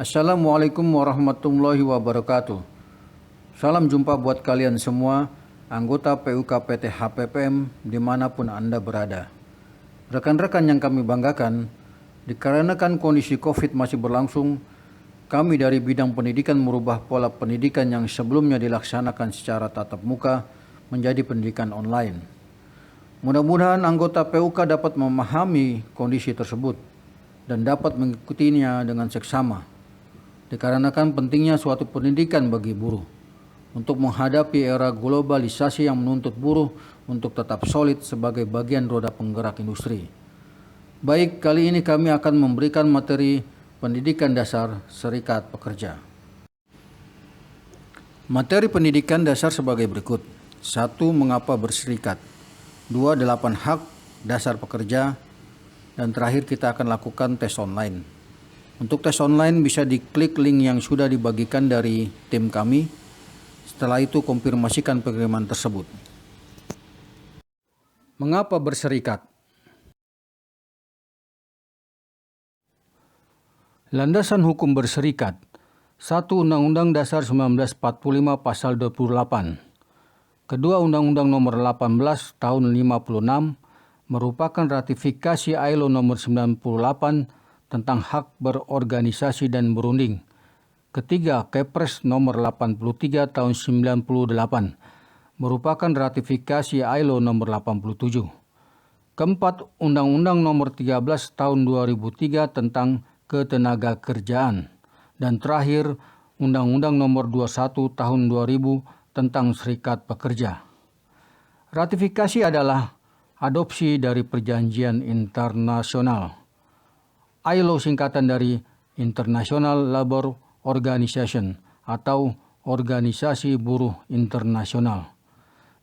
Assalamualaikum warahmatullahi wabarakatuh. Salam jumpa buat kalian semua, anggota PUK PT HPPM dimanapun Anda berada. Rekan-rekan yang kami banggakan, dikarenakan kondisi COVID masih berlangsung, kami dari bidang pendidikan merubah pola pendidikan yang sebelumnya dilaksanakan secara tatap muka menjadi pendidikan online. Mudah-mudahan anggota PUK dapat memahami kondisi tersebut dan dapat mengikutinya dengan seksama. Dikarenakan pentingnya suatu pendidikan bagi buruh untuk menghadapi era globalisasi yang menuntut buruh untuk tetap solid sebagai bagian roda penggerak industri. Baik, kali ini kami akan memberikan materi pendidikan dasar Serikat Pekerja. Materi pendidikan dasar sebagai berikut. 1. Mengapa berserikat. 2. 8 hak dasar pekerja. Dan terakhir kita akan lakukan tes online. Untuk tes online bisa diklik link yang sudah dibagikan dari tim kami. Setelah itu konfirmasikan pengiriman tersebut. Mengapa berserikat? Landasan hukum berserikat. 1. Undang-Undang Dasar 1945 Pasal 28. Kedua, Undang-Undang Nomor 18 Tahun 56 merupakan ratifikasi ILO Nomor 98 tentang hak berorganisasi dan berunding. Ketiga, Kepres Nomor 83 Tahun 98 merupakan ratifikasi ILO Nomor 87. Keempat, Undang-Undang Nomor 13 Tahun 2003 tentang Ketenagakerjaan. Dan terakhir, Undang-Undang Nomor 21 Tahun 2000 tentang Serikat Pekerja. Ratifikasi adalah adopsi dari perjanjian internasional. ILO singkatan dari International Labour Organization atau Organisasi Buruh Internasional.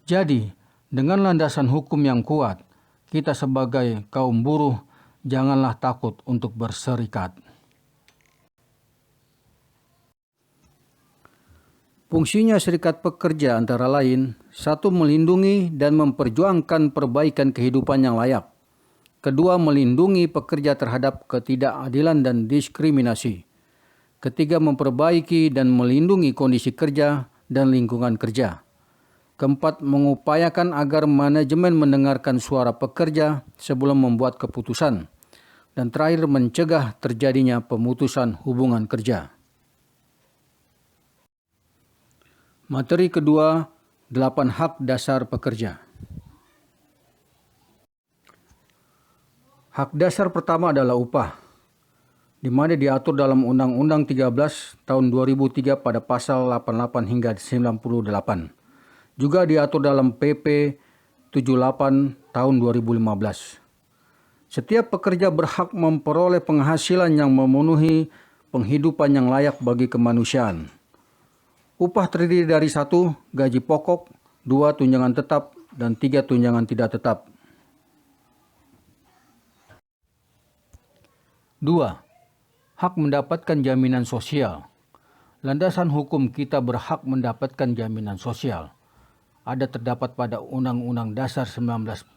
Jadi, dengan landasan hukum yang kuat, kita sebagai kaum buruh janganlah takut untuk berserikat. Fungsinya serikat pekerja antara lain, 1. Melindungi dan memperjuangkan perbaikan kehidupan yang layak. Kedua, melindungi pekerja terhadap ketidakadilan dan diskriminasi. Ketiga, memperbaiki dan melindungi kondisi kerja dan lingkungan kerja. Keempat, mengupayakan agar manajemen mendengarkan suara pekerja sebelum membuat keputusan. Dan terakhir, mencegah terjadinya pemutusan hubungan kerja. Materi kedua, 8 hak dasar pekerja. Hak dasar pertama adalah upah, di mana diatur dalam Undang-Undang 13 tahun 2003 pada pasal 88 hingga 98. Juga diatur dalam PP 78 tahun 2015. Setiap pekerja berhak memperoleh penghasilan yang memenuhi penghidupan yang layak bagi kemanusiaan. Upah terdiri dari 1. Gaji pokok, 2. Tunjangan tetap, dan 3. Tunjangan tidak tetap. 2. Hak mendapatkan jaminan sosial. Landasan hukum kita berhak mendapatkan jaminan sosial. Ada terdapat pada Undang-Undang Dasar 1945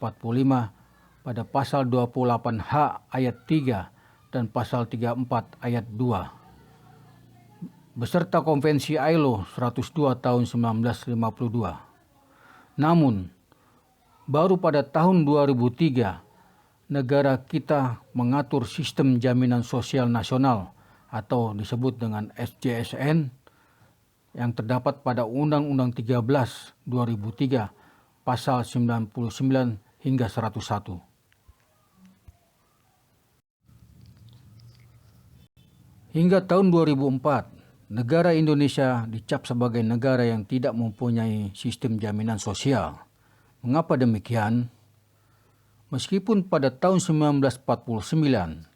pada pasal 28H ayat 3 dan pasal 34 ayat 2. Beserta Konvensi ILO 102 tahun 1952. Namun, baru pada tahun 2003, negara kita mengatur sistem jaminan sosial nasional atau disebut dengan SJSN yang terdapat pada Undang-Undang 13 2003 pasal 99 hingga 101. Hingga tahun 2004, negara Indonesia dicap sebagai negara yang tidak mempunyai sistem jaminan sosial. Mengapa demikian? Meskipun pada tahun 1949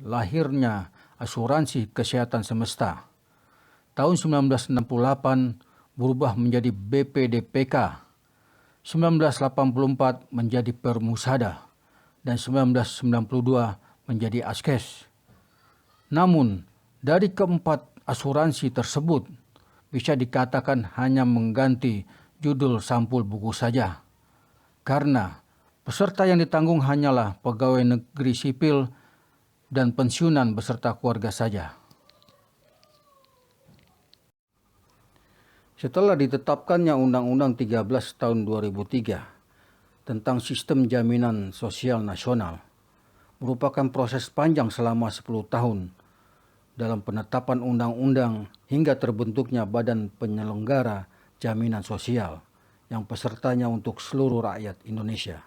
lahirnya Asuransi Kesehatan Semesta, tahun 1968 berubah menjadi BPDPK, 1984 menjadi Permusada, dan 1992 menjadi Askes. Namun, dari keempat asuransi tersebut bisa dikatakan hanya mengganti judul sampul buku saja, karena peserta yang ditanggung hanyalah pegawai negeri sipil dan pensiunan beserta keluarga saja. Setelah ditetapkannya Undang-Undang 13 tahun 2003 tentang Sistem Jaminan Sosial Nasional, merupakan proses panjang selama 10 tahun dalam penetapan undang-undang hingga terbentuknya Badan Penyelenggara Jaminan Sosial yang pesertanya untuk seluruh rakyat Indonesia.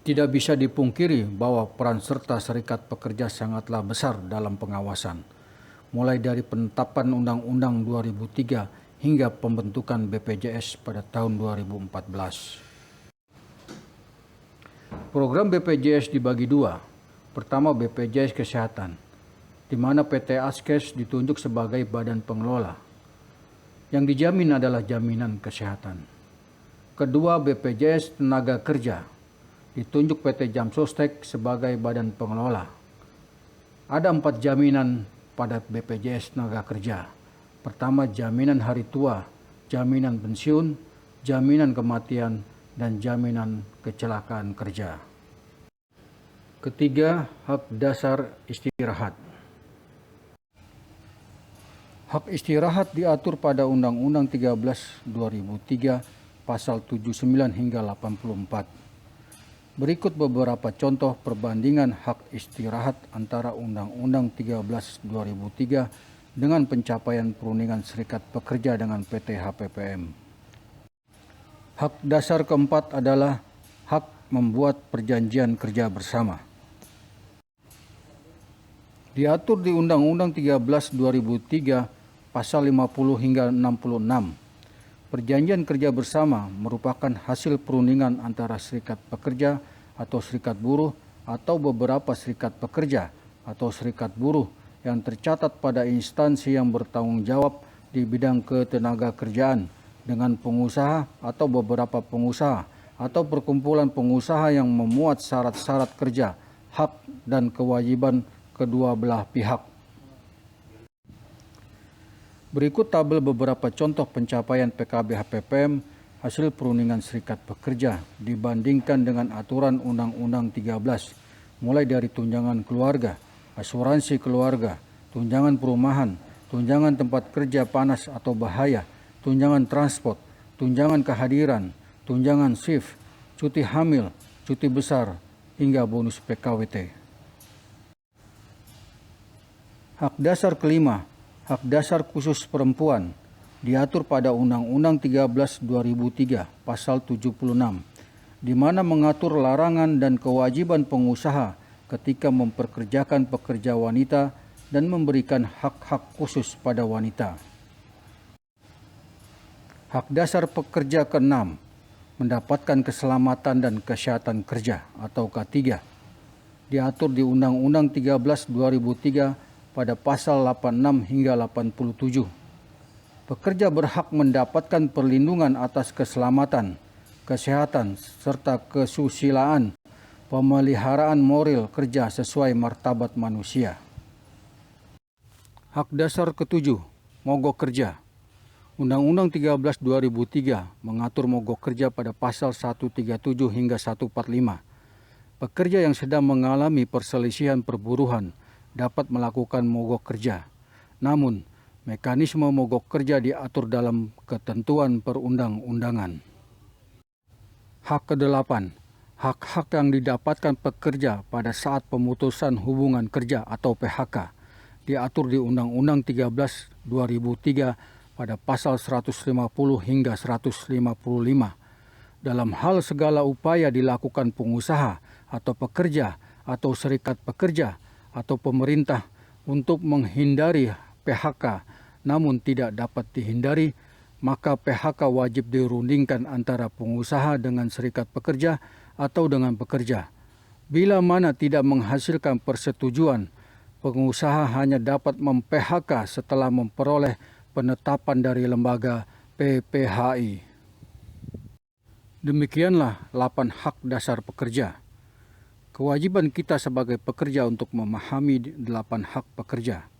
Tidak bisa dipungkiri bahwa peran serta serikat pekerja sangatlah besar dalam pengawasan, mulai dari penetapan Undang-Undang 2003 hingga pembentukan BPJS pada tahun 2014. Program BPJS dibagi dua. Pertama, BPJS Kesehatan, di mana PT Askes ditunjuk sebagai badan pengelola. Yang dijamin adalah jaminan kesehatan. Kedua, BPJS Tenaga Kerja, ditunjuk PT Jamsostek sebagai badan pengelola. Ada 4 jaminan pada BPJS Tenaga Kerja. Pertama, jaminan hari tua, jaminan pensiun, jaminan kematian, dan jaminan kecelakaan kerja. Ketiga, hak dasar istirahat. Hak istirahat diatur pada Undang-Undang 13 2003 pasal 79 hingga 84. Berikut beberapa contoh perbandingan hak istirahat antara Undang-Undang 13 2003 dengan pencapaian perundingan serikat pekerja dengan PT HPPM. Hak dasar keempat adalah hak membuat perjanjian kerja bersama. Diatur di Undang-Undang 13 2003 pasal 50 hingga 66. Perjanjian kerja bersama merupakan hasil perundingan antara serikat pekerja atau serikat buruh atau beberapa serikat pekerja atau serikat buruh yang tercatat pada instansi yang bertanggung jawab di bidang ketenaga kerjaan dengan pengusaha atau beberapa pengusaha atau perkumpulan pengusaha yang memuat syarat-syarat kerja, hak dan kewajiban kedua belah pihak. Berikut tabel beberapa contoh pencapaian PKB HPPM hasil perundingan serikat pekerja dibandingkan dengan aturan Undang-Undang 13, mulai dari tunjangan keluarga, asuransi keluarga, tunjangan perumahan, tunjangan tempat kerja panas atau bahaya, tunjangan transport, tunjangan kehadiran, tunjangan shift, cuti hamil, cuti besar, hingga bonus PKWT. Hak dasar kelima, hak dasar khusus perempuan, diatur pada Undang-Undang 13 2003 pasal 76, di mana mengatur larangan dan kewajiban pengusaha ketika memperkerjakan pekerja wanita dan memberikan hak-hak khusus pada wanita. Hak dasar pekerja ke-6, mendapatkan keselamatan dan kesehatan kerja atau K3, diatur di Undang-Undang 13 2003 pada pasal 86 hingga 87. Pekerja berhak mendapatkan perlindungan atas keselamatan, kesehatan, serta kesusilaan, pemeliharaan moral kerja sesuai martabat manusia. Hak dasar ke-7, mogok kerja. Undang-Undang 13 2003 mengatur mogok kerja pada pasal 137 hingga 145. Pekerja yang sedang mengalami perselisihan perburuhan dapat melakukan mogok kerja. Namun, mekanisme mogok kerja diatur dalam ketentuan perundang-undangan. Hak ke-8, hak-hak yang didapatkan pekerja pada saat pemutusan hubungan kerja atau PHK, diatur di Undang-Undang 13 2003 pada pasal 150 hingga 155. Dalam hal segala upaya dilakukan pengusaha atau pekerja atau serikat pekerja atau pemerintah untuk menghindari PHK namun tidak dapat dihindari, maka PHK wajib dirundingkan antara pengusaha dengan serikat pekerja atau dengan pekerja. Bila mana tidak menghasilkan persetujuan, pengusaha hanya dapat mem-PHK setelah memperoleh penetapan dari lembaga PPHI. Demikianlah 8 hak dasar pekerja. Kewajiban kita sebagai pekerja untuk memahami 8 hak pekerja.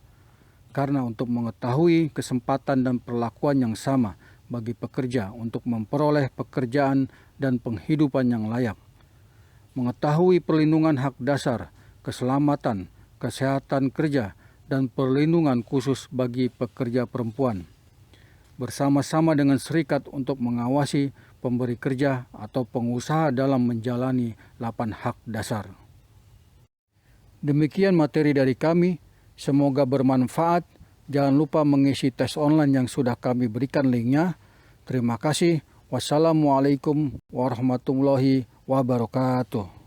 Karena untuk mengetahui kesempatan dan perlakuan yang sama bagi pekerja untuk memperoleh pekerjaan dan penghidupan yang layak. Mengetahui perlindungan hak dasar, keselamatan, kesehatan kerja, dan perlindungan khusus bagi pekerja perempuan, bersama-sama dengan serikat untuk mengawasi pemberi kerja atau pengusaha dalam menjalani 8 hak dasar. Demikian materi dari kami, semoga bermanfaat. Jangan lupa mengisi tes online yang sudah kami berikan linknya. Terima kasih. Wassalamualaikum warahmatullahi wabarakatuh.